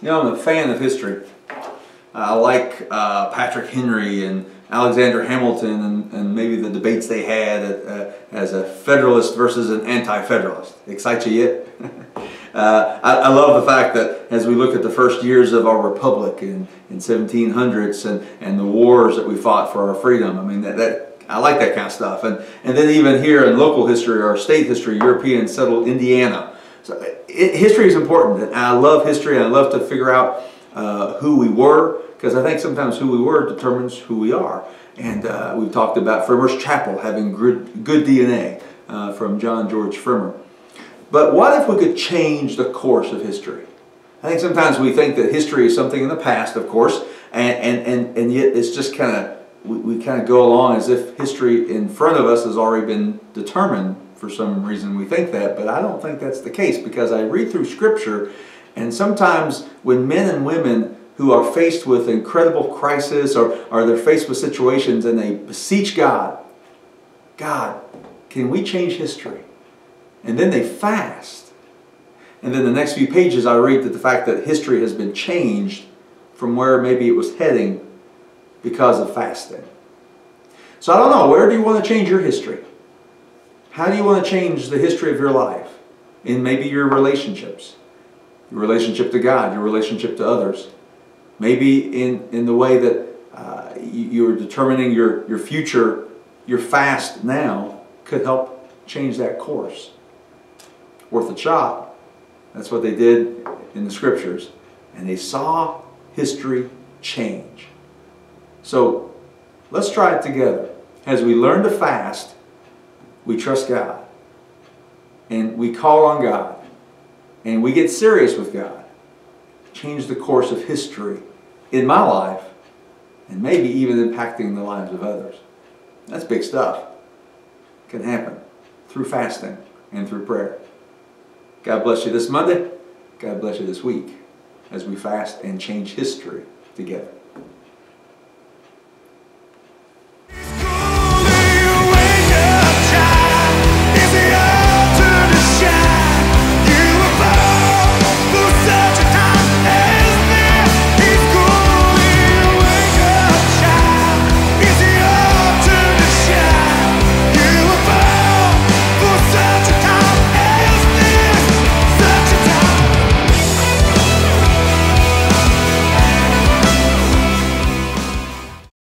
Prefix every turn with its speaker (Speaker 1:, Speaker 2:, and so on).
Speaker 1: You know, I'm a fan of history. I like Patrick Henry and Alexander Hamilton and maybe the debates they had as a Federalist versus an anti-Federalist. Excites you yet? I love the fact that as we look at the first years of our republic in 1700s and the wars that we fought for our freedom, I mean I like that kind of stuff. And then even here in local history or state history, Europeans settled Indiana. So history is important, and I love history, and I love to figure out who we were, because I think sometimes who we were determines who we are. And we've talked about Frimer's Chapel having good DNA from John George Frimer. But what if we could change the course of history? I think sometimes we think that history is something in the past, of course, and yet it's just kind of, we kind of go along as if history in front of us has already been determined. For some reason we think that, but I don't think that's the case, because I read through Scripture, and sometimes when men and women who are faced with incredible crisis or they're faced with situations and they beseech God, God, can we change history? And then they fast. And then the next few pages I read that the fact that history has been changed from where maybe it was heading because of fasting. So I don't know, where do you want to change your history? How do you want to change the history of your life? In maybe your relationships. Your relationship to God, your relationship to others. Maybe in the way that you're determining your future, your fast now could help change that course. Worth a shot. That's what they did in the Scriptures. And they saw history change. So let's try it together. As we learn to fast, we trust God, and we call on God, and we get serious with God. Change the course of history in my life, and maybe even impacting the lives of others. That's big stuff. It can happen through fasting and through prayer. God bless you this Monday. God bless you this week as we fast and change history together.